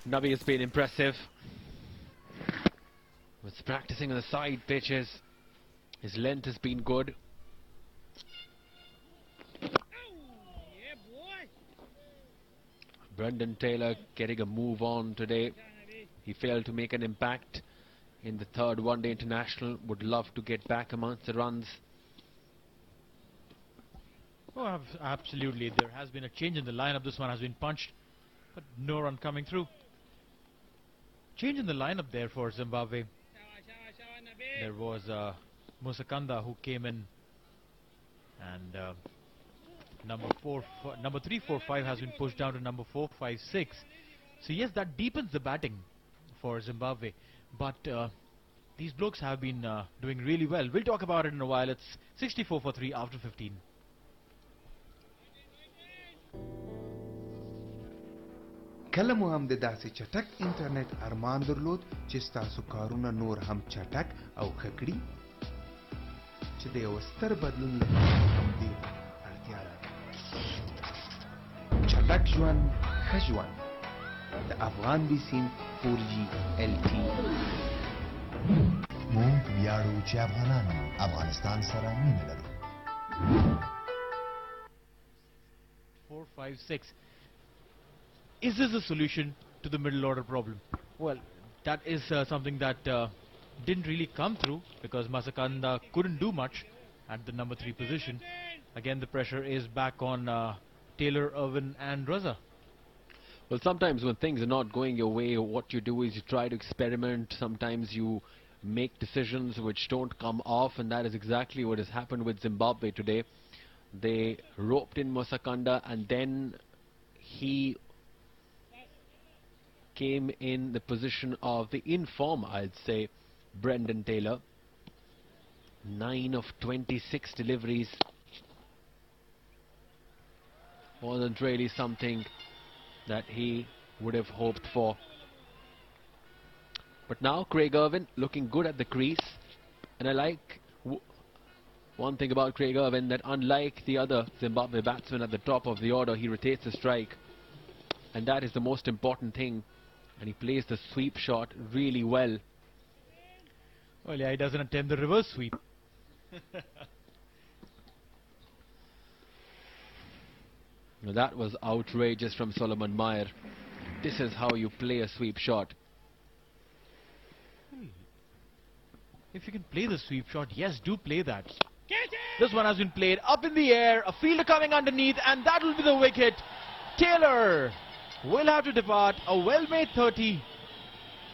Nabi has been impressive. Was practicing on the side pitches. His length has been good. Brendan Taylor getting a move on today. He failed to make an impact in the third one-day international. Would love to get back amongst the runs. Oh, absolutely. There has been a change in the lineup. This one has been punched, but no run coming through. Change in the lineup there for Zimbabwe. There was Musakanda who came in, and number 3, 4, 5 has been pushed down to number 4, 5, 6. So yes, that deepens the batting for Zimbabwe. But these blokes have been doing really well. We'll talk about it in a while. It's 64 for 3 after 15. کله مو هم د داسې چټک انټرنیټ ارمان درلود چې ستاسو کارونه نور هم چټک او ښه کړي چې د یو ستر بدلون لپاره همدې اړتیا لري چټک ژوند ښه ژوند د افغان بیسیم 4G LTE موږ ویاړو چې افغانان افغانستان سره مینه لري 4, 5, 6. Is this a solution to the middle order problem? Well, that is something that didn't really come through because Masakanda couldn't do much at the number 3 position. Again, the pressure is back on Taylor, Irwin and Raza. Well, sometimes when things are not going your way, what you do is you try to experiment. Sometimes you make decisions which don't come off, and that is exactly what has happened with Zimbabwe today. They roped in Musakanda, and then he came in the position of the inform, I'd say, Brendan Taylor. 9 of 26 deliveries. Wasn't really something that he would have hoped for. But now Craig Irwin looking good at the crease, and I like one thing about Craig Irwin, that unlike the other Zimbabwe batsmen at the top of the order, he rotates the strike, and that is the most important thing. And he plays the sweep shot really well. Well, yeah, he doesn't attempt the reverse sweep. Now that was outrageous from Solomon Meyer. This is how you play a sweep shot. If you can play the sweep shot, yes, do play that. This one has been played up in the air, a fielder coming underneath, and that will be the wicket. Taylor will have to depart, a well-made 30,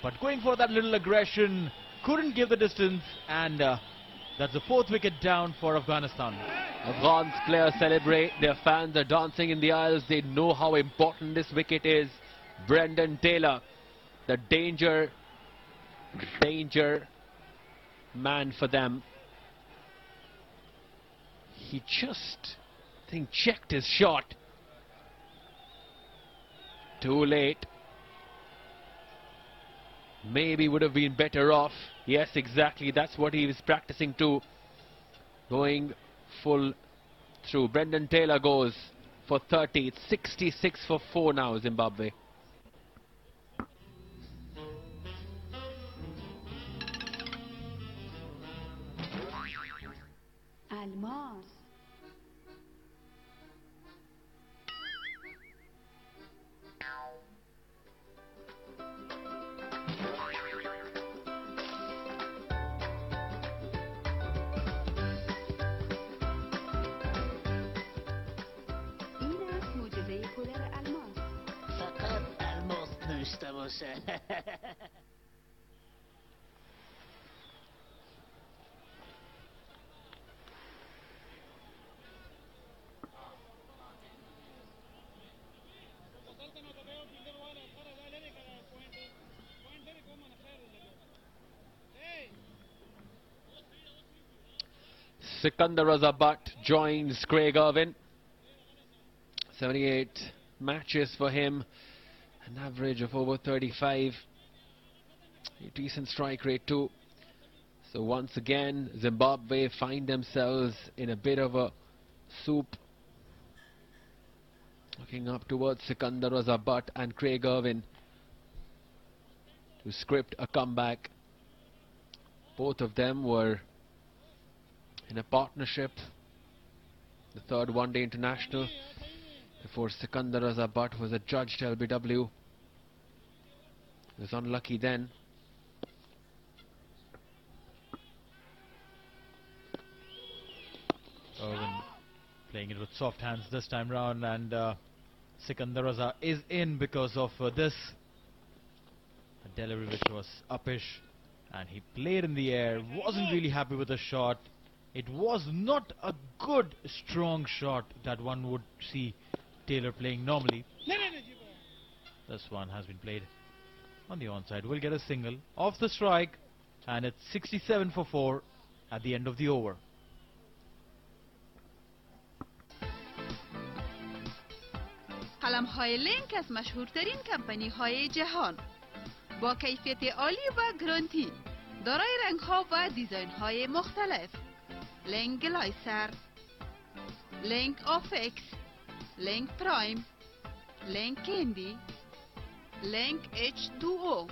but going for that little aggression, couldn't give the distance, and that's the 4th wicket down for Afghanistan. Afghan's players celebrate, their fans are dancing in the aisles, they know how important this wicket is. Brendan Taylor, the danger man for them. He just, I think, checked his shot. Too late. Maybe would have been better off. Yes, exactly. That's what he was practicing too. Going full through. Brendan Taylor goes for 30. It's 66 for 4 now, Zimbabwe. Almas. Sikandar Raza Butt joins Craig Irwin. 78 matches for him, an average of over 35. A decent strike rate too. So once again, Zimbabwe find themselves in a bit of a soup. Looking up towards Sikandar Raza Butt and Craig Irwin. to script a comeback. Both of them were in a partnership. The third one-day international before Sikandar Raza Butt was adjudged LBW. He was unlucky then. Irwin playing it with soft hands this time round, and Sikandar Raza is in because of this. A delivery which was uppish, and he played in the air, wasn't really happy with the shot. It was not a good, strong shot that one would see Taylor playing normally. This one has been played on the onside. We'll get a single off the strike, and it's 67 for 4 at the end of the over. قلم‌های لینک از مشهورترین کمپانی‌های جهان با کیفیت عالی و گارانتی دارای رنگ‌ها و دیزاین‌های مختلف. لینک گلایسر، لینک آفکس، لینک پرایم، لینک کندی، لینک H2O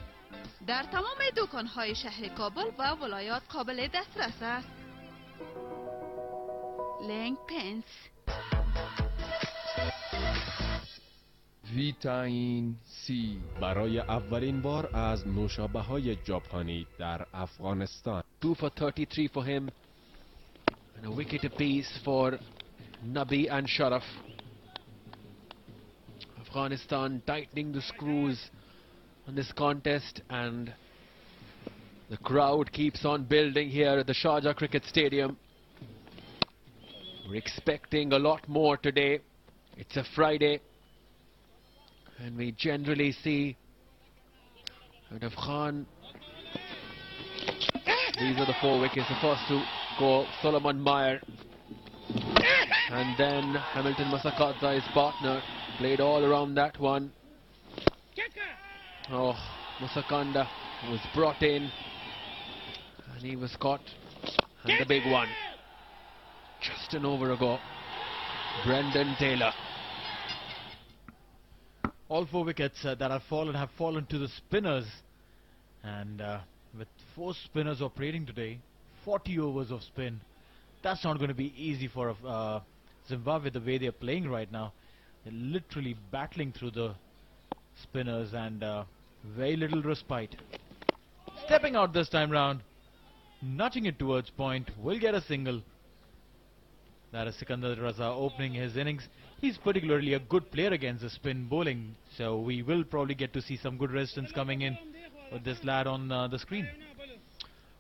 در تمام دکان‌های شهر کابل و ولایات قابل دسترس است. لینک پنس، ویتامین سی برای اولین بار از نوشابه‌های ژاپنی در افغانستان. 2 for 33 for him, and a wicket apiece for Nabi and Sharaf. Afghanistan tightening the screws on this contest, and the crowd keeps on building here at the Sharjah Cricket Stadium. We're expecting a lot more today. It's a Friday, and we generally see out of Khan. These are the 4 wickets. The first to go, Solomon Meyer, and then Hamilton Masakadza, his partner, played all around that one. Oh, Musakanda was brought in, and he was caught, and the big one, just an over ago, Brendan Taylor. All 4 wickets that have fallen to the spinners, and with 4 spinners operating today, 40 overs of spin, that's not going to be easy for Zimbabwe the way they're playing right now. They're literally battling through the spinners, and very little respite. Stepping out this time round, nudging it towards point, will get a single. That is Sikandar Raza opening his innings. He's particularly a good player against the spin bowling, so we will probably get to see some good resistance coming in with this lad on the screen.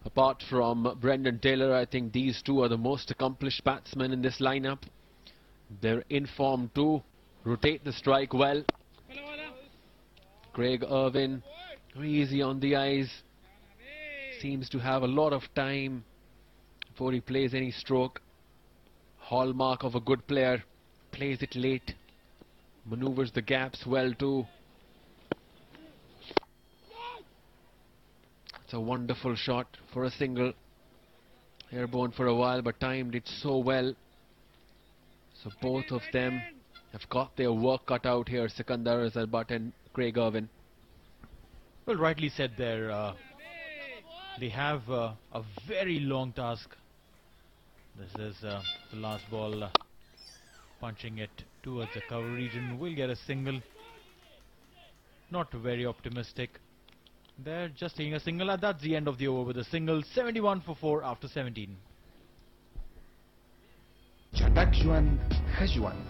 Apart from Brendan Taylor, I think these two are the most accomplished batsmen in this lineup. They're in form too, rotate the strike well. Craig Irwin, very easy on the eyes, seems to have a lot of time before he plays any stroke. Hallmark of a good player, plays it late, maneuvers the gaps well too. It's a wonderful shot for a single, airborne for a while but timed it so well. So both of them have got their work cut out here, Sikandar Raza Butt and Craig Irwin. Well, rightly said there. They have a very long task. This is the last ball, punching it towards the cover region. Will get a single. Not very optimistic. They're just taking a single, and that's the end of the over with a single. 71 for 4 after 17. چټک ژوند ښه ژوند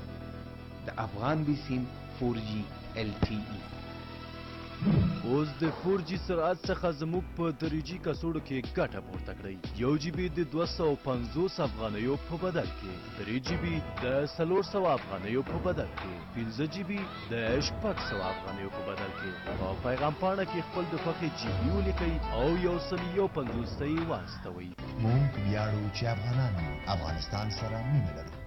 د افغان بیسیم 4G LTE. اوس د 4G سرعت څخه زموږ په تریجی کڅوړو کې ګټه پورته کړئ. 1 GB د 250 افغانیو په بدل کې، 3 GB د 400 افغانیو په بدل کې، 15 GB د 600 افغانیو په بدل کې. په پیغام پاڼه کې خپل د خوښې GB ولیکئ او 150 ته یې واستوئ. موږ ویاړو چې افغانان افغانستان سره مینه لري.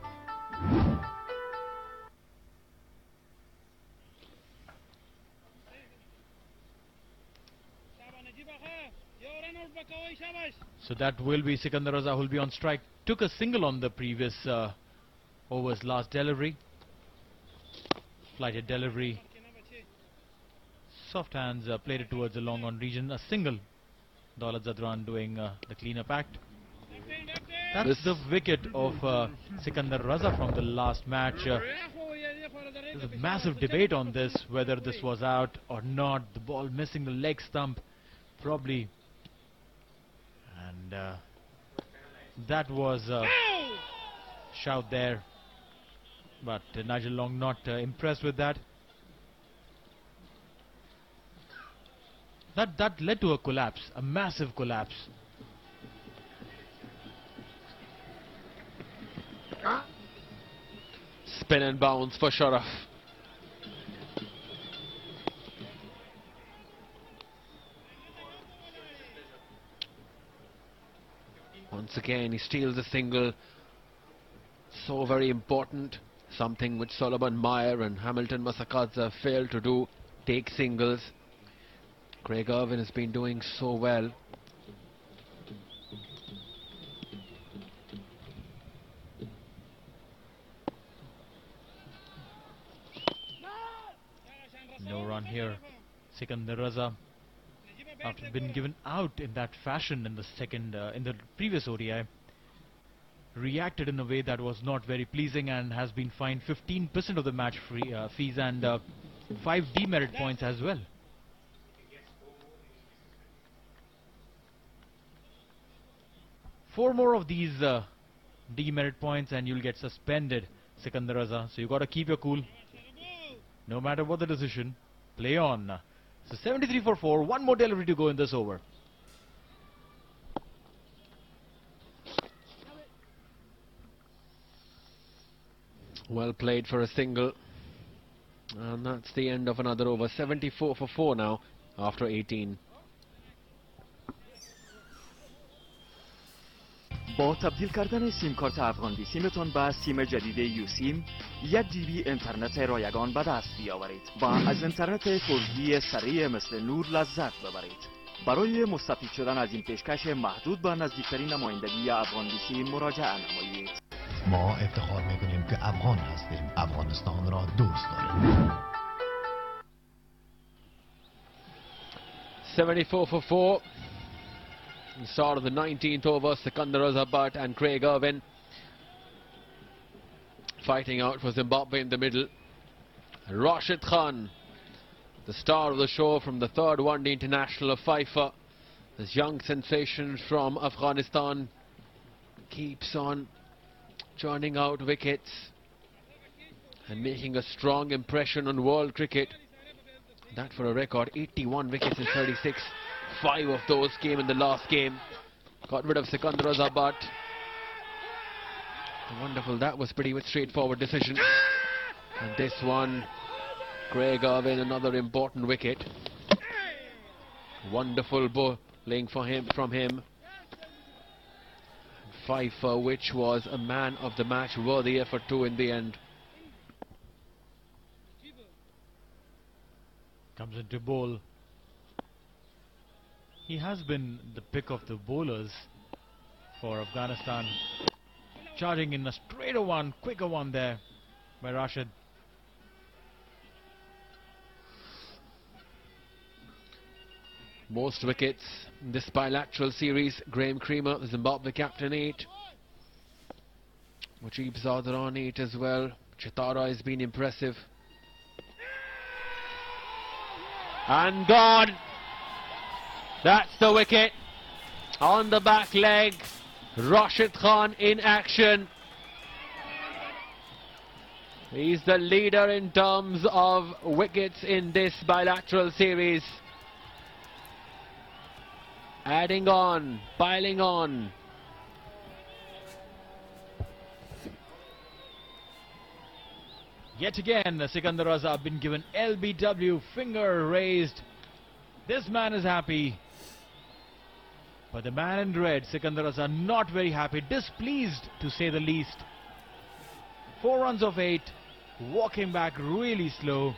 So that will be Sikandar Raza who will be on strike. Took a single on the previous over's last delivery. Flighted delivery. Soft hands played it towards the long on region. A single. Daulat Zadran doing the cleanup act. That's the wicket of Sikandar Raza from the last match. There's a massive debate on this, whether this was out or not. The ball missing the leg stump, probably. And that was a shout there. But Nigel Long not impressed with that. That led to a collapse, a massive collapse. Spin and bounce for Sharaf. Once again, he steals a single. So very important. Something which Solomon Meyer and Hamilton Masakadza failed to do. Take singles. Craig Irwin has been doing so well. No run here. Sikandar Raza, after being given out in that fashion in the previous ODI, reacted in a way that was not very pleasing and has been fined 15% of the match fees and 5 demerit points as well. Four more of these demerit points and you'll get suspended, Sikandar Raza. So you got to keep your cool. No matter what the decision, play on. So 73 for 4, one more delivery to go in this over. Well played for a single. And that's the end of another over. 74 for 4 now after 18. با تبدیل کردن سیم کارت افغان بی سیمتون به سیم جدید یو سیم 1 جی بی اینترنت رایگان به دست بیاورید و از اینترنت 4G سریع مثل نور لذت ببرید. برای مستفید شدن از این پیشکش محدود به نزدیکترین نمایندگی افغان بی سیم مراجعه نمایید. ما افتخار میکنیم که افغان هستیم. افغانستان را دوست داریم. 74 for 4. The start of the 19th over, Sikandar Raza Bhatt and Craig Irwin fighting out for Zimbabwe in the middle. Rashid Khan, the star of the show from the 3rd One-Day International of FIFA. This young sensation from Afghanistan keeps on churning out wickets and making a strong impression on world cricket. That for a record, 81 wickets in 36. 5 of those came in the last game. Got rid of Sikandar Raza Bhatt. Wonderful, that was pretty much straightforward decision. And this one, Craig Irwin, another important wicket. Wonderful bowling from him. Pfeiffer, which was a man of the match, worthy effort too in the end. Comes into bowl. He has been the pick of the bowlers for Afghanistan. Charging in a straighter one, quicker one there by Rashid. Most wickets in this bilateral series. Graham Creamer, the Zimbabwe captain, 8. Mujib Zadran, 8 as well. Chitara has been impressive. And gone! That's the wicket. On the back leg. Rashid Khan in action. He's the leader in terms of wickets in this bilateral series. Adding on, piling on. Yet again, Sikandar Raza been given LBW, finger raised. This man is happy. But the man in red, Sikandar Raza, not very happy, displeased to say the least. 4 runs of 8, walking back really slow.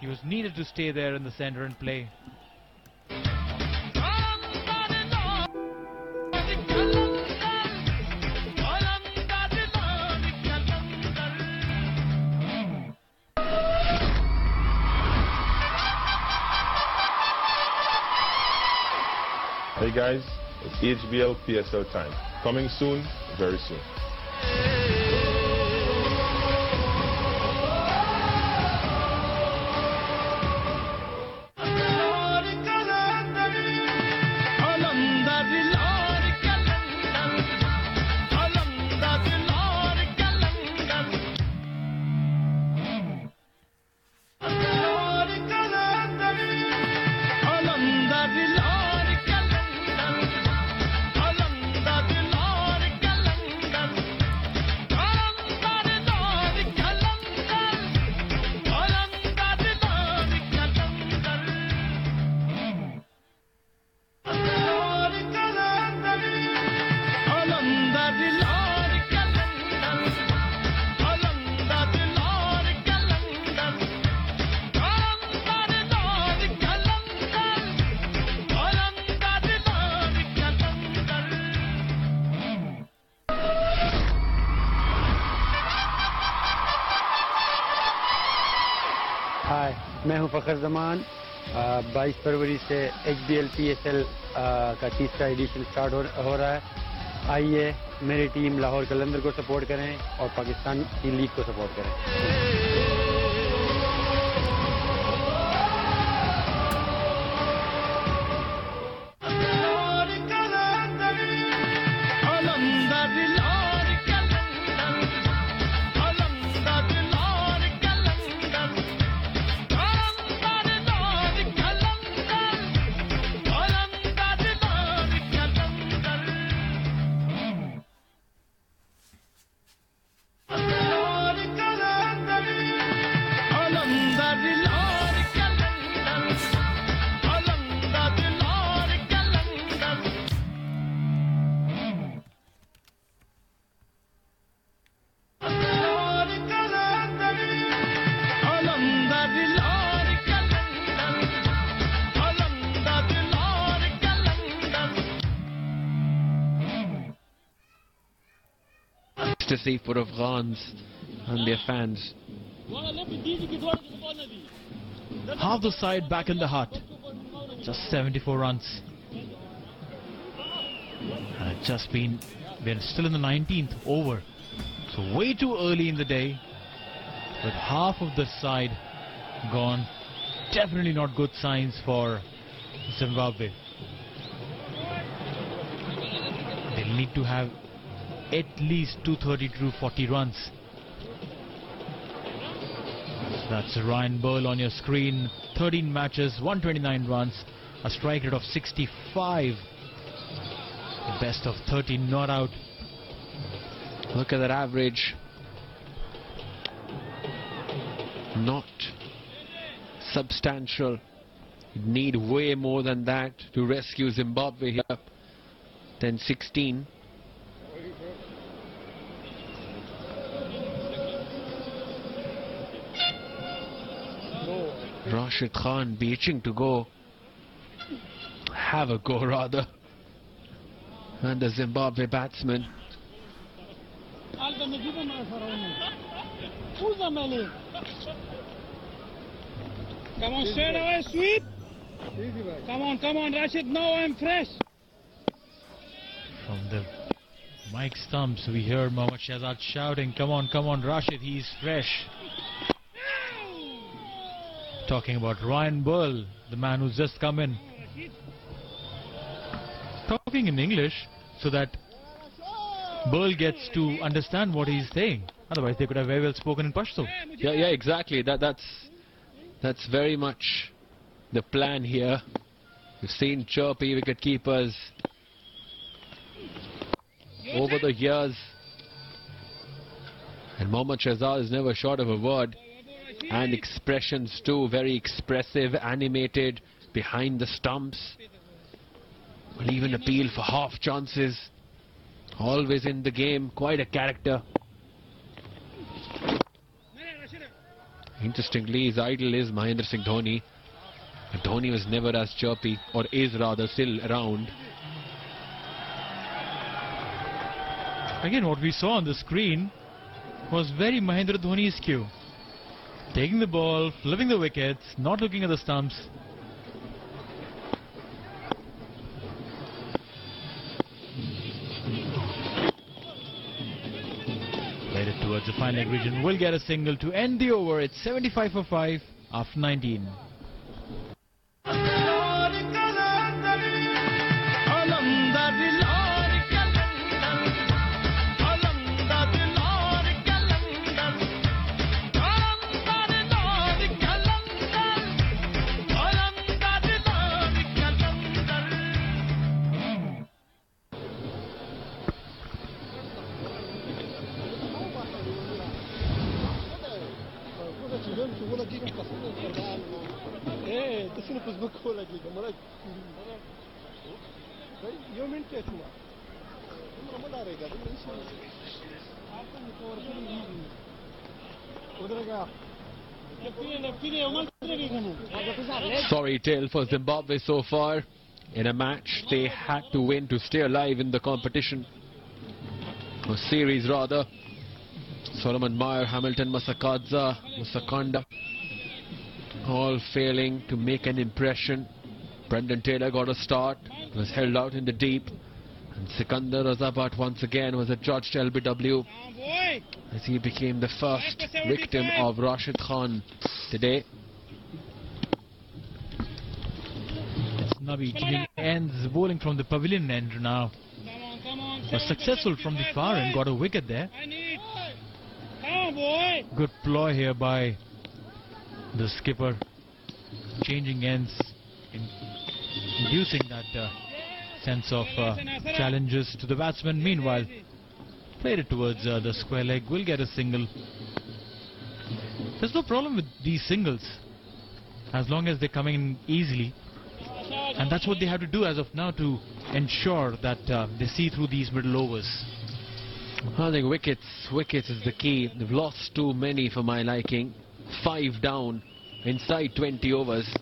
He was needed to stay there in the center and play. Hey guys, it's HBL PSL time. Coming soon, very soon. हाय मैं हूं फखर जमान 22 फरवरी से HBL PSL का तीसरा addition start हो रहा है। आइए मेरी टीम लाहौर कलंदर को सपोर्ट करें और पाकिस्तान की लीग को सपोर्ट करें। Ecstasy for Afghans and their fans. Half the side back in the hut. Just 74 runs. And it's we're still in the 19th over. So way too early in the day. With half of the side gone. Definitely not good signs for Zimbabwe. They'll need to have at least 230 to 40 runs. That's Ryan Burl on your screen. 13 matches, 129 runs, a strike rate of 65. Best of 13 not out. Look at that average. Not substantial. You'd need way more than that to rescue Zimbabwe here. Than 16. Rashid Khan be itching to go. Have a go rather. And the Zimbabwe batsman. Come on, straight away, sweep. Come on, Rashid, now I'm fresh. From the mic stumps, we hear Mohammad Shahzad shouting, come on, Rashid, he's fresh. Talking about Ryan Burl, the man who's just come in. Talking in English so that Burl gets to understand what he's saying. Otherwise, they could have very well spoken in Pashto. Yeah, exactly. That's very much the plan here. We've seen chirpy wicketkeepers over the years. And Mohammad Shahzad is never short of a word. And expressions too, very expressive, animated, behind the stumps. Will even appeal for half chances. Always in the game, quite a character. Interestingly, his idol is Mahendra Singh Dhoni. But Dhoni was never as chirpy, or is rather still around. Again, what we saw on the screen was very Mahendra Dhoni's cue. Taking the ball, flipping the wickets, not looking at the stumps. Headed towards the final leg region. Will get a single to end the over. It's 75 for 5 after 19. Sorry tale for Zimbabwe so far. In a match they had to win to stay alive in the competition. A series rather. Solomon Meyer, Hamilton, Masakadza, Musakanda, all failing to make an impression. Brendan Taylor got a start, was held out in the deep, and Sikandar Razabat once again was adjudged LBW as he became the first victim of Rashid Khan today. It's Nabi ends bowling from the pavilion end now. Was successful from the far end, got a wicket there. Good ploy here by the skipper, changing ends, inducing that sense of challenges to the batsman. Meanwhile, played it towards the square leg, will get a single. There's no problem with these singles as long as they're coming in easily, and that's what they have to do as of now to ensure that they see through these middle overs. I think wickets is the key. They've lost too many for my liking. 5 down inside 20 overs.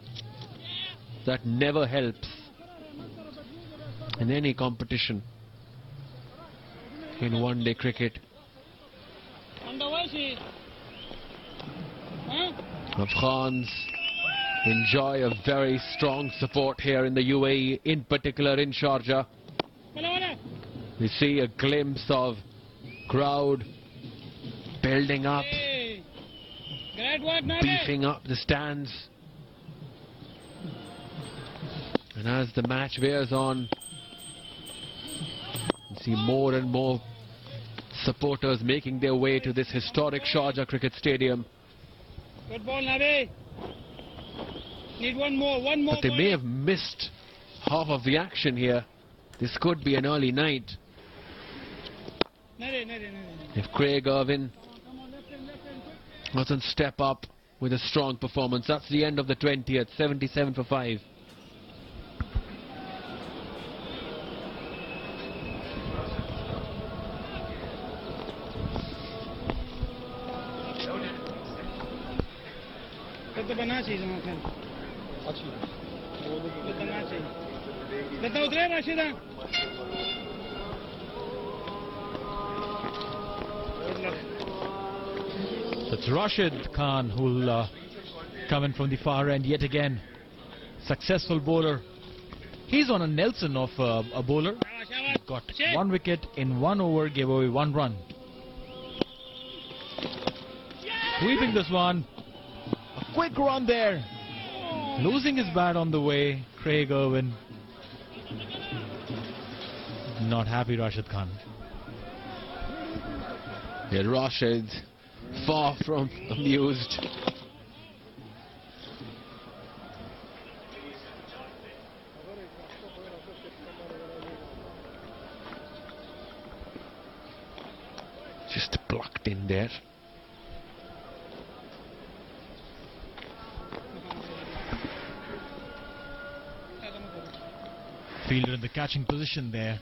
That never helps in any competition in one-day cricket. Afghans enjoy a very strong support here in the UAE, in particular in Sharjah. We see a glimpse of crowd building up, beefing up the stands. And as the match wears on, you see more and more supporters making their way to this historic Sharjah Cricket Stadium. Good ball, Nabi. Need one more. But they may have missed half of the action here. This could be an early night. If Craig Irvin doesn't step up with a strong performance. That's the end of the 20th, 77 for 5. It's Rashid Khan who'll come in from the far end yet again. Successful bowler. He's on a Nelson of a bowler. Got 1 wicket in 1 over, gave away 1 run. Sweeping this one. A quick run there. Losing his bat on the way. Craig Irvin. Not happy, Rashid Khan. Yeah, Rashid far from amused. Just plucked in there. Fielder in the catching position there.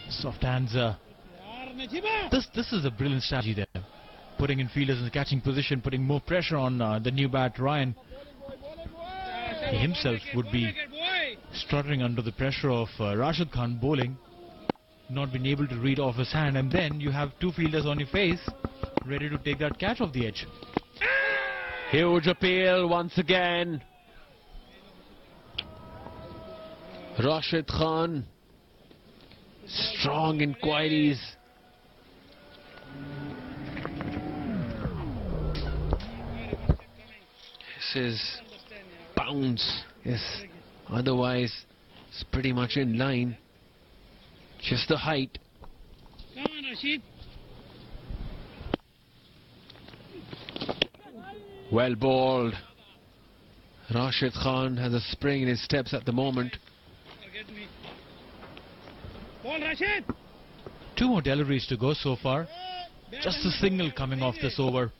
Soft hands. This is a brilliant strategy there. Putting in fielders in the catching position, putting more pressure on the new bat Ryan. He himself would be struggling under the pressure of Rashid Khan bowling, not being able to read off his hand, and then you have 2 fielders on your face ready to take that catch off the edge. Huge appeal once again. Rashid Khan, strong inquiries. This is bounce. Yes, otherwise it's pretty much in line. Just the height. Come on, Rashid. Well bowled. Rashid Khan has a spring in his steps at the moment. Forget me. Ball, Rashid. 2 more deliveries to go so far. Just a single coming off this over.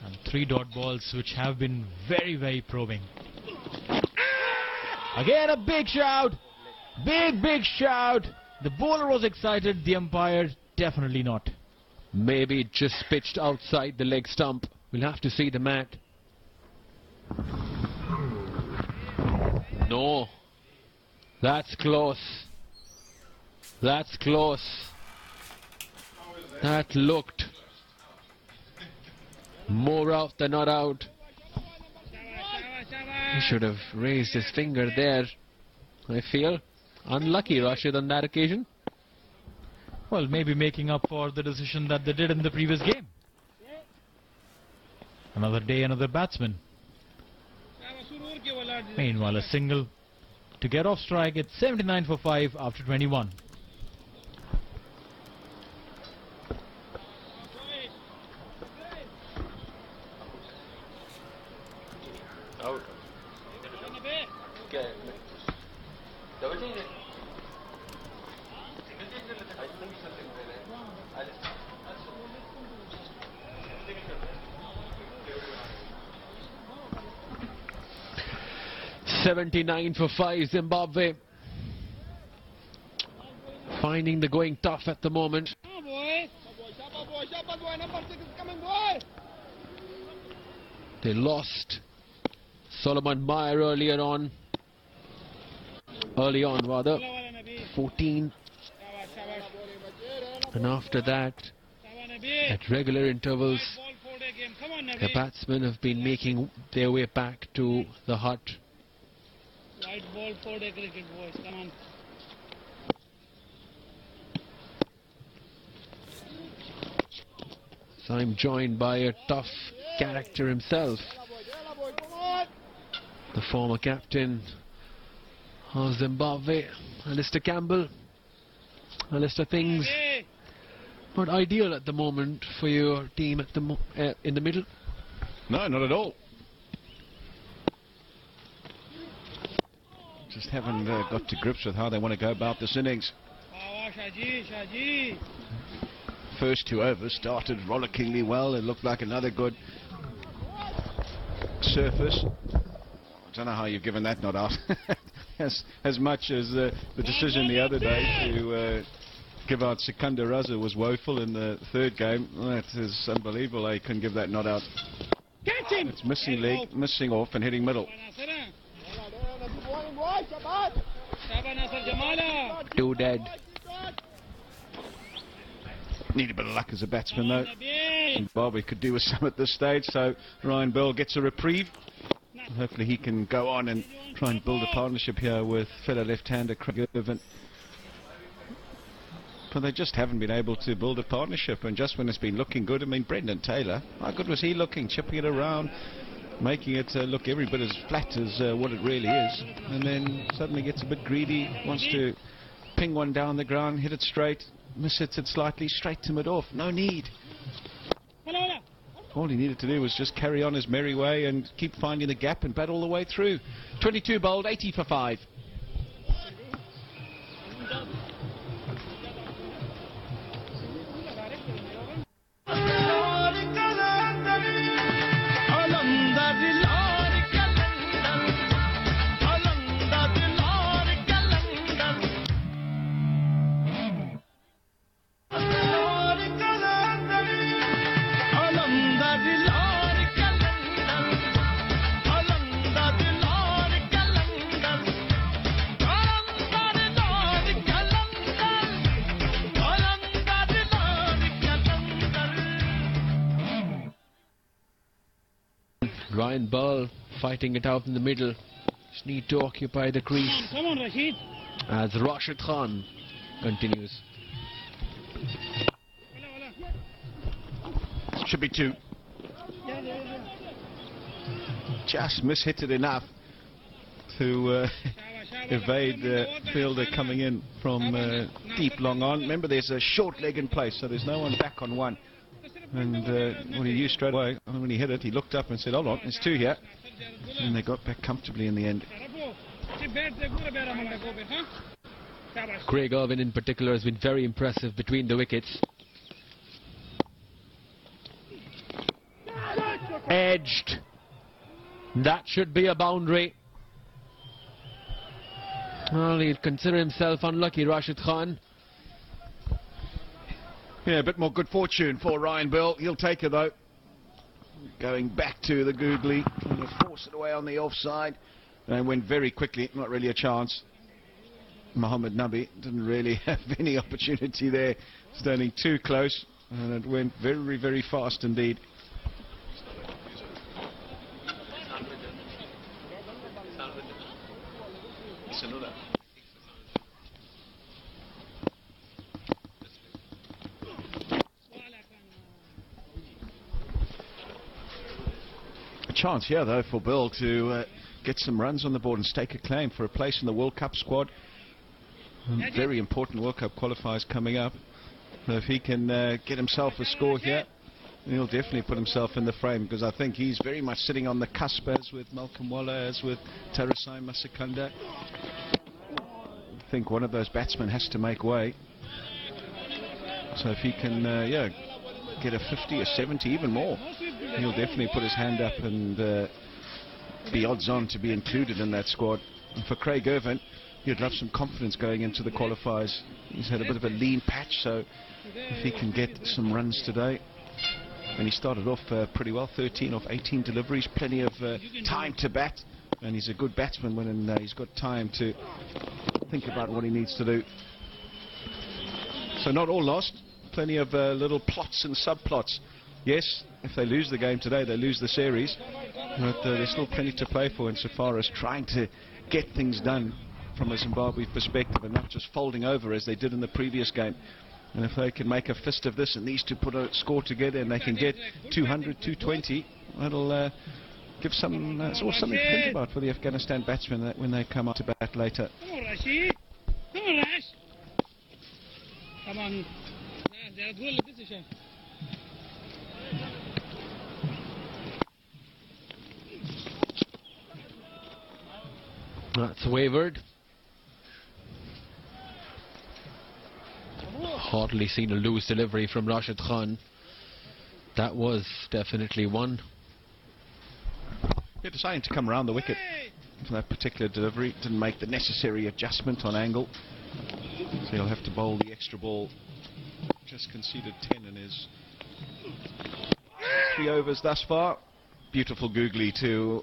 And 3 dot balls which have been very, very probing. Again a big shout. Big shout. The bowler was excited. The umpire definitely not. Maybe it just pitched outside the leg stump. We'll have to see the mat. No. That's close. That's close. That looked more out than not out. He should have raised his finger there, I feel. Unlucky, Rashid, on that occasion. Well, maybe making up for the decision that they did in the previous game. Another day, another batsman. Meanwhile, a single to get off strike at 79 for 5 after 21. $79 for 5, Zimbabwe. Finding the going tough at the moment. They lost Solomon Meyer early on, 14. And after that, at regular intervals, the batsmen have been making their way back to the hut. White ball, 4-day cricket, boys. Come on. So I'm joined by a tough character himself, the former captain of Zimbabwe, Alistair Campbell. Alistair, things not ideal at the moment for your team at the in the middle. No, not at all. Just haven't got to grips with how they want to go about this innings. First 2 overs started rollickingly well. It looked like another good surface. I don't know how you've given that not out. as much as the decision the other day to give out Sikandar Raza was woeful in the 3rd game. That is unbelievable. He couldn't give that not out. Catch him! It's missing leg, missing off and hitting middle. Two dead. Need a bit of luck as a batsman though. Zimbabwe could do with some at this stage, so Ryan Bell gets a reprieve. Hopefully he can go on and try and build a partnership here with fellow left-hander Craig Irvin. But they just haven't been able to build a partnership, and just when it's been looking good, I mean, Brendan Taylor, how good was he looking, chipping it around, making it look every bit as flat as what it really is, and then suddenly gets a bit greedy, wants to ping one down the ground, hit it straight, miss-hits it slightly, straight to mid-off, no need. All he needed to do was just carry on his merry way and keep finding the gap and bat all the way through. 22 bowled, 80 for 5. Ryan Ball fighting it out in the middle. Just need to occupy the crease. Come on, Rashid. As Rashid Khan continues. Should be 2. Just mishit it enough to evade the fielder coming in from deep long on. Remember, there's a short leg in place, so there's no one back on one. And what he used straight away, when he hit it, he looked up and said, hold on, there's 2 here. And they got back comfortably in the end. Craig Irvin in particular has been very impressive between the wickets. Edged. That should be a boundary. Well, he'll consider himself unlucky, Rashid Khan. Yeah, a bit more good fortune for Ryan Bell. He'll take it though. Going back to the googly, trying to force it away on the offside. And went very quickly, not really a chance. Mohammed Nabi didn't really have any opportunity there, standing too close. And it went very, very fast indeed. A chance here though for Bill to get some runs on the board and stake a claim for a place in the World Cup squad. Very important World Cup qualifiers coming up. So if he can get himself a score here, he'll definitely put himself in the frame, because I think he's very much sitting on the cusp, as with Malcolm Waller, as with Tarasai Masakanda. I think one of those batsmen has to make way. So if he can get a 50 or 70, even more, he'll definitely put his hand up and be odds on to be included in that squad. And for Craig Irvin, he'd love some confidence going into the qualifiers. He's had a bit of a lean patch, so if he can get some runs today. And he started off pretty well, 13 of 18 deliveries, plenty of time to bat, and he's a good batsman when he's got time to think about what he needs to do. So not all lost, plenty of little plots and subplots. Yes, if they lose the game today, they lose the series, but there's still plenty to play for insofar as trying to get things done from a Zimbabwe perspective and not just folding over as they did in the previous game. And if they can make a fist of this and these two put a score together and they can get 200, 220, that'll give some something to think about for the Afghanistan batsmen when they come up to bat later. Come on, Rashid. Come on, Rash. Come on. That's wavered. Hardly seen a loose delivery from Rashid Khan. That was definitely one. He decided to come around the wicket for that particular delivery. Didn't make the necessary adjustment on angle. So he'll have to bowl the extra ball. Just conceded 10 in his 3 overs thus far. Beautiful googly to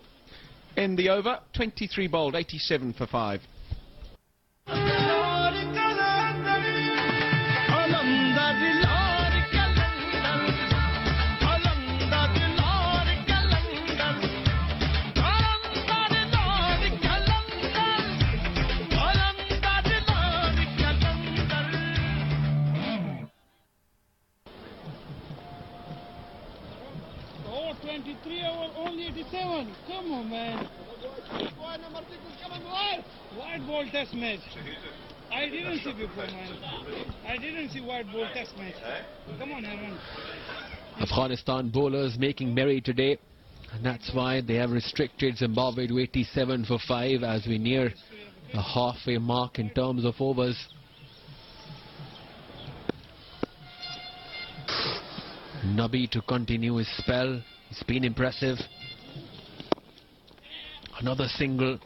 end the over. 23 bowled, 87 for 5. Oh, 23 over only 87. Come on, man. White ball test match. I didn't see before, man. I didn't see white ball test match. Come on, Aaron. Afghanistan bowlers making merry today, and that's why they have restricted Zimbabwe to 87 for 5 as we near a halfway mark in terms of overs. Nabi to continue his spell. He's been impressive. Another single.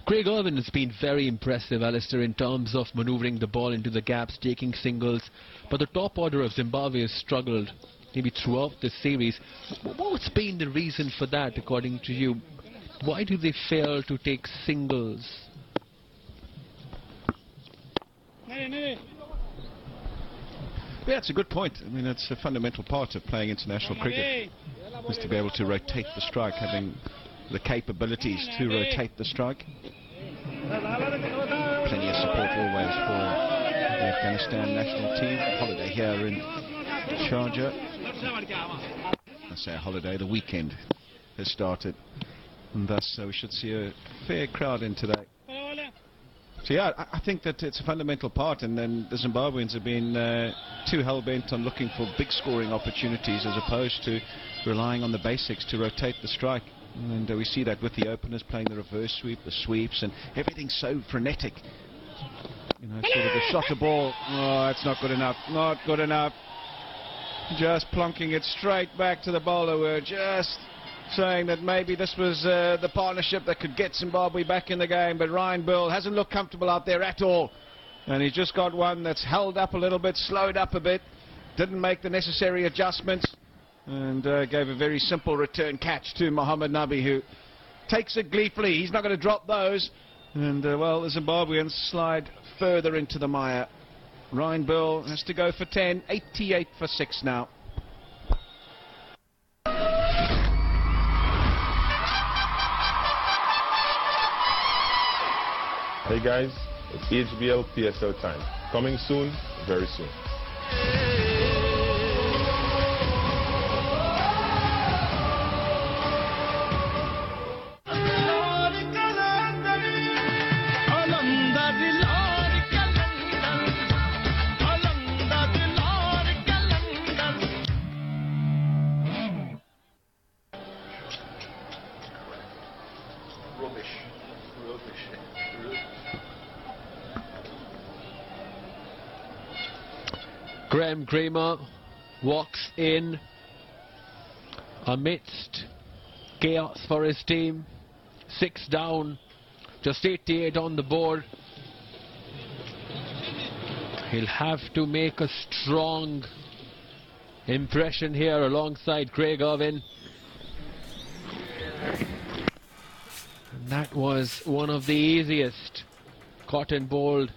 Craig Irvin has been very impressive, Alistair, in terms of manoeuvring the ball into the gaps, taking singles. But the top order of Zimbabwe has struggled, maybe throughout this series. What's been the reason for that, according to you? Why do they fail to take singles? Yeah, it's a good point. I mean, it's a fundamental part of playing international cricket, is to be able to rotate the strike, having the capabilities to rotate the strike. Plenty of support always for the Afghanistan national team. Holiday here in Sharjah. I say a holiday, the weekend has started, and thus we should see a fair crowd in today. So yeah, I think that it's a fundamental part, and then the Zimbabweans have been too hell-bent on looking for big scoring opportunities as opposed to relying on the basics to rotate the strike. And we see that with the openers playing the reverse sweep, the sweeps, and everything's so frenetic. You know, sort of the shot the ball. Oh, it's not good enough. Not good enough. Just plonking it straight back to the bowler. We're just saying that maybe this was the partnership that could get Zimbabwe back in the game, but Ryan Bill hasn't looked comfortable out there at all, and he's just got one that's held up a little bit, slowed up a bit, didn't make the necessary adjustments, and gave a very simple return catch to Mohammad Nabi, who takes it gleefully. He's not going to drop those, and well, the Zimbabweans slide further into the mire. Ryan Bill has to go for 10, 88 for 6 now. Hey guys, it's HBL PSL time. Coming soon, very soon. Graham Kramer walks in amidst chaos for his team. 6 down, just 88 on the board. He'll have to make a strong impression here alongside Craig Irvin. And that was one of the easiest caught and bowled